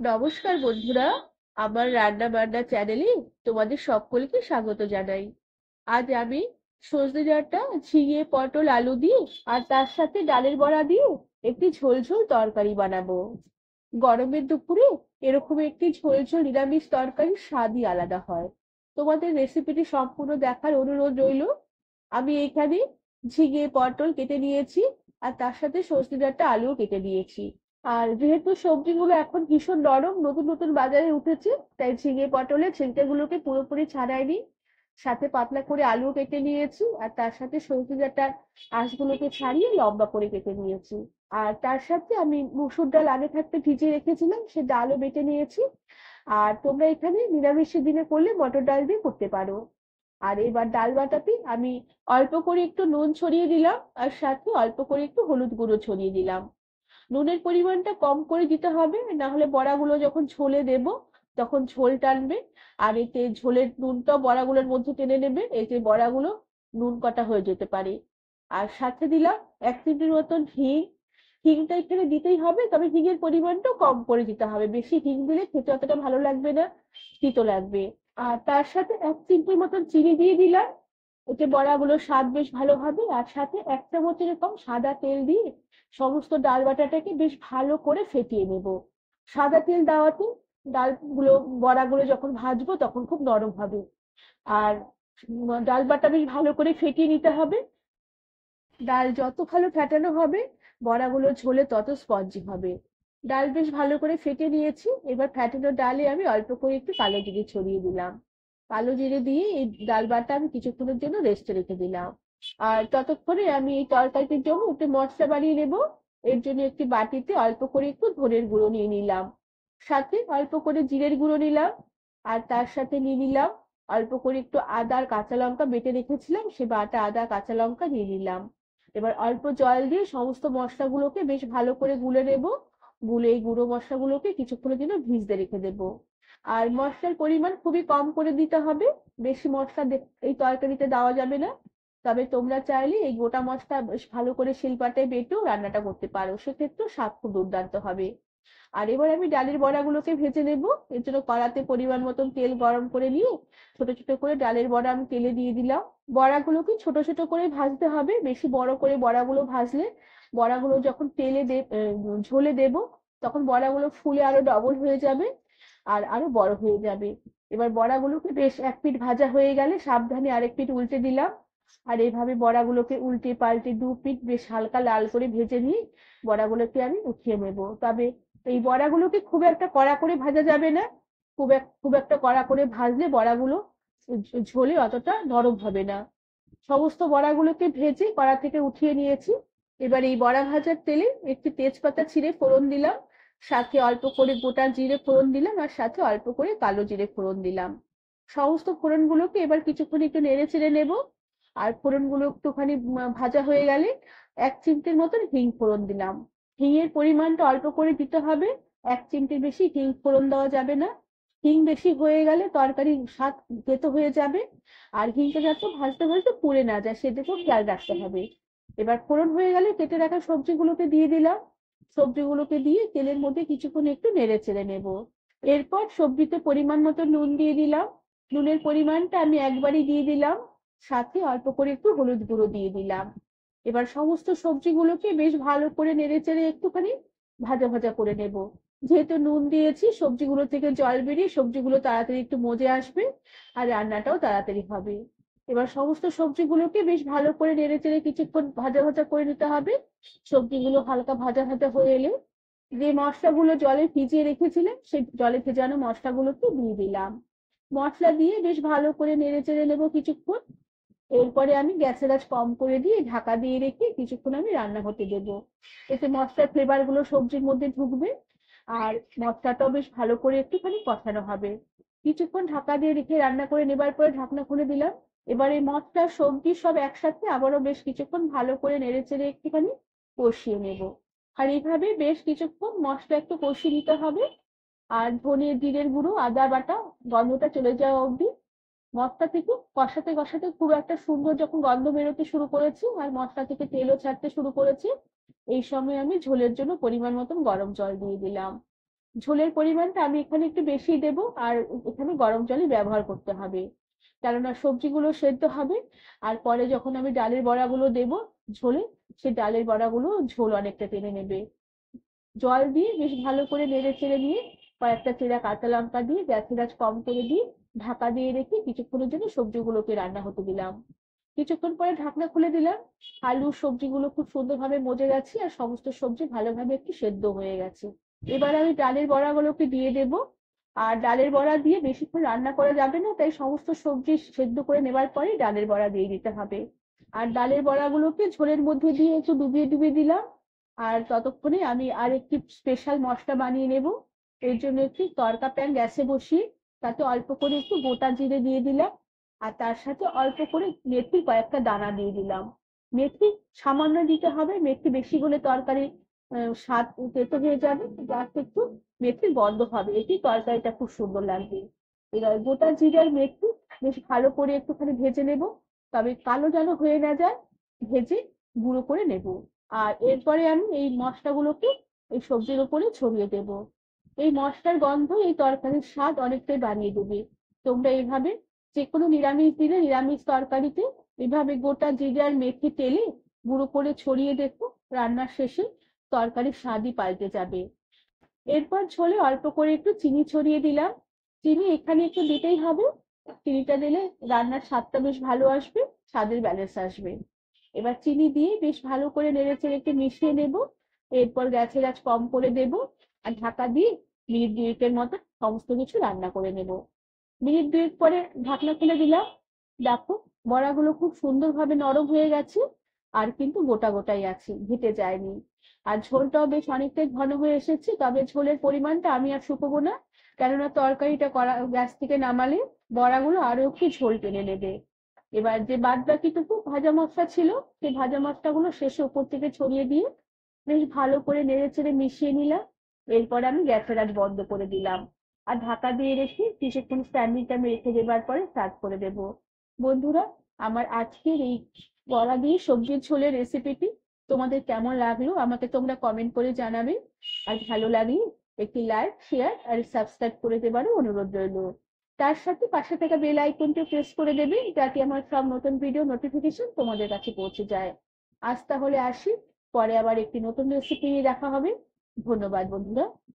নমস্কার বন্ধুরা, আমার রান্না বান্না চ্যানেলে তোমাদের সকলকে স্বাগত জানাই। আজ আমি সজনে ডাঁটা, ঝিঙে, পটল, আলু দিয়ে আর তার সাথে ডালের বড়া দিয়ে একটি ঝোল ঝোল তরকারি বানাবো। গরমের দুপুরে এরকম একটি ঝোল ঝোল নিরামিষ তরকারির স্বাদই আলাদা হয়। তোমাদের রেসিপিটি সম্পূর্ণ দেখার অনুরোধ রইল। আমি এখানে ঝিঙে, পটল কেটে নিয়েছি আর তার সাথে সজনে ডাঁটা, আলুও কেটে নিয়েছি। আর যেহেতু সবজিগুলো এখন ভীষণ নরম, নতুন নতুন বাজারে উঠেছে, তাই ঝিঙে পটলের ছিলকাগুলোকে পুরোপুরি ছাড়াইনি। সাথে পাতলা করে আলু কেটে নিয়েছি আর তার সাথে সবজি ডাঁটার আঁশগুলোকে ছাড়িয়ে লম্বা করে কেটে নিয়েছি। আর তার সাথে আমি মুসুর ডাল আগে থাকতে ভিজিয়ে রেখেছিলাম, সে ডালও বেটে নিয়েছি। আর তোমরা এখানে নিরামিষের দিনে করলে মটর ডাল দিয়ে করতে পারো। আর এবার ডাল বাটাতে আমি অল্প করে একটু নুন ছড়িয়ে দিলাম আর সাথে অল্প করে একটু হলুদ গুঁড়ো ছড়িয়ে দিলাম। নুনের পরিমাণটা কম করে দিতে হবে, না হলে বড়াগুলো যখন ঝোলে দেব তখন ঝোল টানবে। আর এতে ঝোলের নুনটাও বড়াগুলোর মধ্যে টেনে নেবে, এতে বড়াগুলো নুন কটা হয়ে যেতে পারে। আর সাথে দিলাম 1 চিমটির মতন হিং। হিংটা এখানে দিতেই হবে, তবে হিঙের পরিমাণটাও কম করে দিতে হবে, বেশি হিং দিলে খেতে অতটা ভালো লাগবে না, তিতো লাগবে। আর তার সাথে 1 চিমটির মতন চিনি দিয়ে দিলাম, এতে বড়াগুলোর স্বাদ বেশ ভালো হবে। আর সাথে 1 চামচ এরকম সাদা তেল দিয়ে সমস্ত ডাল বাটাটাকে বেশ ভালো করে ফেটিয়ে নেব। সাদা তেল দেওয়াতে ডালগুলো, বড়াগুলো যখন ভাজবো তখন খুব নরম হবে। আর ডাল বাটা বেশ ভালো করে ফেটিয়ে নিতে হবে। ডাল যত ভালো ফেটানো হবে বড়াগুলো ঝোলে তত স্পঞ্জি হবে। ডাল বেশ ভালো করে ফেটে নিয়েছি, এবার ফেটানো ডালে আমি অল্প করে একটু কালো জিরে ছড়িয়ে দিলাম। কালো জিরে দিয়ে এই ডাল বাটা আমি কিছুক্ষণের জন্য রেস্টে রেখে দিলাম। আর ততক্ষণে আমি এই তরকারিটির জন্য একটু মশলা বানিয়ে নেব। এর জন্য একটি বাটিতে অল্প করে একটু ধনের গুঁড়ো নিয়ে নিলাম, সাথে অল্প করে জিরের গুঁড়ো নিলাম। আর তার সাথে নিয়ে নিলাম অল্প করে একটু আদা আর কাঁচা লঙ্কা বেটে রেখেছিলাম, সে বাটা আদা কাঁচা লঙ্কা দিয়ে নিলাম। এবার অল্প জল দিয়ে সমস্ত মশলাগুলোকে বেশ ভালো করে গুলে নেব। গুলে এই গুঁড়ো মশলাগুলোকে কিছুক্ষণের জন্য ভিজতে রেখে দেব। আর মশলার পরিমাণ খুবই কম করে দিতে হবে, বেশি মশলা এই তরকারিতে দেওয়া যাবে না। তবে তোমরা চাইলে এই গোটা মশলা বেশ ভালো করে শিলপাটায় বেটেও রান্নাটা করতে পারো, সেক্ষেত্রে স্বাদ খুব দুর্দান্ত হবে। আর এবার আমি ডালের বড়াগুলোকে ভেজে নেব। এর জন্য কড়াতে পরিমাণ মতন তেল গরম করে নিয়ে ছোট ছোট করে ডালের বড়া আমি তেলে দিয়ে দিলাম। বড়াগুলোকে ছোট ছোট করে ভাজতে হবে, বেশি বড় করে বড়াগুলো ভাজলে বড়াগুলো যখন ঝোলে দেব তখন বড়াগুলো ফুলে আরো ডবল হয়ে যাবে আর আরো বড় হয়ে যাবে। এবার বড়াগুলোকে বেশ 1 পিঠ ভাজা হয়ে গেলে সাবধানে আরেক পিঠ উল্টে দিলাম। আর এইভাবে বড়াগুলোকে উল্টে পাল্টে 2 পিঠ বেশ হালকা লাল করে ভেজে নিয়ে বড়াগুলোকে আমি উঠিয়ে নেব। তবে এই বড়াগুলোকে খুব একটা কড়া করে ভাজা যাবে না। খুব একটা কড়া করে ভাজলে বড়াগুলো ঝোলে অতটা নরম হবে না। সমস্ত বড়াগুলোকে ভেজে কড়া থেকে উঠিয়ে নিয়েছি। এবার এই বড়া ভাজার তেলে একটি তেজপাতা ছিঁড়ে ফোড়ন দিলাম, সাথে অল্প করে গোটা জিরে ফোড়ন দিলাম আর সাথে অল্প করে কালো জিরে ফোড়ন দিলাম। সমস্ত ফোড়নগুলোকে এবার কিছুক্ষণ একটু নেড়ে চেড়ে নেব। আর ফোড়নগুলো একটুখানি ভাজা হয়ে গেলে 1 চিমটির মতন হিং ফোড়ন দিলাম। হিঙের পরিমাণটা অল্প করে দিতে হবে, 1 চিমটির বেশি হিং ফোড়ন দেওয়া যাবে না। হিং বেশি হয়ে গেলে তরকারির স্বাদ তেতো হয়ে যাবে। আর হিংটা যাতে ভাজতে ভাজতে পুড়ে না যায় সেদিকেও খেয়াল রাখতে হবে। এবার ফোড়ন হয়ে গেলে কেটে রাখা সবজিগুলোকে দিয়ে দিলাম। সবজিগুলোকে দিয়ে তেলের মধ্যে কিছুক্ষণ একটু নেড়ে চেড়ে নেব। এরপর সবজিতে পরিমাণ মতো নুন দিয়ে দিলাম। নুনের পরিমাণটা আমি একবারই দিয়ে দিলাম, সাথে অল্প করে একটু হলুদ গুঁড়ো দিয়ে দিলাম। এবার সমস্ত সবজিগুলোকে বেশ ভালো করে নেড়ে চেড়ে একটুখানি ভাজা ভাজা করে নেব। যেহেতু নুন দিয়েছি সবজিগুলো থেকে জল বেরিয়ে সবজিগুলো তাড়াতাড়ি একটু মজে আসবে আর রান্নাটাও তাড়াতাড়ি হবে। এবার সমস্ত সবজিগুলোকে বেশ ভালো করে নেড়ে চেড়ে কিছুক্ষণ ভাজা ভাজা করে নিতে হবে। সবজিগুলো হালকা ভাজা ভাজা হয়ে এলে যে মশলাগুলো জলে ভিজিয়ে রেখেছিলাম সেই জলে ভেজানো মশলাগুলোকে দিয়ে দিলাম। মশলা দিয়ে বেশ ভালো করে নেড়ে চেড়ে নেবো কিছুক্ষণ। এরপরে আমি গ্যাসের আঁচ কম করে দিয়ে ঢাকা দিয়ে রেখে কিছুক্ষণ আমি রান্না হতে দেবো। এতে মশলার ফ্লেভার গুলো সবজির মধ্যে ঢুকবে আর মশলাটাও বেশ ভালো করে একটুখানি কষানো হবে। কিছুক্ষণ ঢাকা দিয়ে রেখে রান্না করে নেবার পরে ঢাকনা খুলে দিলাম। এবার এই মশলা সবজি সব একসাথে আবারও বেশ কিছুক্ষণ ভালো করে নেড়ে চেড়ে একটুখানি কষিয়ে নেব। আর এইভাবে বেশ কিছুক্ষণ মশলা একটু কষিয়ে নিতে হবে। আর ধনে জিরের গুঁড়ো আদা বাটা গন্ধটা চলে যাওয়া অবধি মশলা থেকে কষাতে কষাতে খুব একটা সুন্দর যখন গন্ধ বেরোতে শুরু করেছে আর মশলা থেকে তেলও ছাড়তে শুরু করেছে, এই সময় আমি ঝোলের জন্য পরিমাণ মতন গরম জল দিয়ে দিলাম। ঝোলের পরিমাণটা আমি এখানে একটু বেশি দেব, আর এখানে গরম জলই ব্যবহার করতে হবে, কেননা সবজিগুলো সেদ্ধ হবে। আর পরে যখন আমি ডালের বড়াগুলো দেব ঝোলে, সেই ডালের বড়াগুলো ঝোল অনেকটা টেনে নেবে। জল দিয়ে বেশ ভালো করে নেড়ে চেড়ে নিয়ে কয়েকটা চেরা কাঁচা লঙ্কা দিয়ে গ্যাসের আঁচ কম করে দিয়ে ঢাকা দিয়ে রেখে কিছুক্ষণের জন্য সবজিগুলোকে রান্না হতে দিলাম। কিছুক্ষণ পরে ঢাকনা খুলে দিলাম। আলু সবজিগুলো খুব সুন্দরভাবে মজে গেছে আর সমস্ত সবজি ভালোভাবে একটু সেদ্ধ হয়ে গেছে। এবার আমি ডালের বড়াগুলোকে দিয়ে দেব। আর ডালের বড়া দিয়ে বেশিক্ষণ রান্না করা যাবে না, তাই সমস্ত সবজি সেদ্ধ করে নেবার পরে ডালের বড়া দিয়ে দিতে হবে। আর ডালের বড়াগুলোকে ঝোলের মধ্যে দিয়ে একটু ডুবিয়ে ডুবিয়ে দিলাম। আর ততক্ষণে আমি আর একটি স্পেশাল মশলা বানিয়ে নেব। এর জন্য একটি তড়কা প্যান গ্যাসে বসিয়ে তাতে অল্প করে একটু গোটা জিরে দিয়ে দিলাম। আর তার সাথে অল্প করে মেথি কয়েকটা দানা দিয়ে দিলাম। মেথি সামান্য দিতে হবে, মেথি বেশি হলে তরকারি স্বাদ তেতো হয়ে যাবে, জাস্ট একটু মেথির গন্ধ হবে, এতে তরকারিটা খুব সুন্দর লাগবে। এবার গোটা জিরে আর মেথি বেশ ভালো করে একটুখানি ভেজে নেব, তবে কালো যেন হয়ে না যায়, ভেজে গুঁড়ো করে নেব। আর এরপরে আমি এই মশলাগুলোকে এই সবজির উপরে ছড়িয়ে দেব। এই মশলার গন্ধ এই তরকারির স্বাদ অনেকটাই বাড়িয়ে দেবে। তোমরা এইভাবে যে কোনো নিরামিষ দিলে নিরামিষ তরকারিতে এভাবে গোটা জিরে আর মেথি তেলে গুঁড়ো করে ছড়িয়ে দেখো, রান্নার শেষে তরকারির স্বাদই পাল্টে যাবে। এরপর ঝোলে অল্প করে একটু চিনি ছড়িয়ে দিলাম। চিনি এখানে একটু দিতেই হবে, চিনিটা দিলে রান্নার স্বাদটা বেশ ভালো আসবে, স্বাদের ব্যালেন্স আসবে। এবার চিনি দিয়ে বেশ ভালো করে নেড়ে চেড়ে একটু মিশিয়ে নেব। এরপর গ্যাসের আঁচ কম করে দেব আর ঢাকা দিয়ে মিনিট দুয়েকের মতো সমস্ত কিছু রান্না করে নেব। মিনিট দুয়েক পরে ঢাকনা খুলে দিলাম। দেখো, বড়াগুলো খুব সুন্দরভাবে নরম হয়ে গেছে, আর কিন্তু গোটা গোটাই আছে, ঘেটে যায়নি। আর ঝোলটাও বেশ অনেকটাই ঘন হয়ে এসেছে, তবে ঝোলের পরিমাণটা আমি আর শুকোবো না, কেননা তরকারিটা করা গ্যাস থেকে নামালে বড়াগুলো আরো একটু ঝোল টেনে নেবে। এবার যে বাদ বাকিটুকু ভাজা মশলা ছিল, সেই ভাজা মশলাগুলো শেষে উপর থেকে ছড়িয়ে দিয়ে বেশ ভালো করে নেড়ে চেড়ে মিশিয়ে নিলাম। এরপর আমি গ্যাসের আঁচ বন্ধ করে দিলাম আর ঢাকা দিয়ে রেখে কিছুক্ষণ স্ট্যান্ডিং টাইমে রেখে দেবার পরে সার্ভ করে দেব। বন্ধুরা, আমার আজকের এই বড়া দিয়ে সবজির ঝোলের রেসিপিটি তোমাদের কেমন লাগলো আমাকে তোমরা কমেন্ট করে জানাবে। আর ভালো লাগলে একটি লাইক, শেয়ার আর সাবস্ক্রাইব করে দেবারও অনুরোধ রইল। তার সাথে পাশে থাকা বেল আইকনটি প্রেস করে দেবে, যাতে আমার সব নতুন ভিডিও নোটিফিকেশন তোমাদের কাছে পৌঁছে যায়। আজ তাহলে আসি, পরে আবার একটি নতুন রেসিপি নিয়ে দেখা হবে। ধন্যবাদ বন্ধুরা।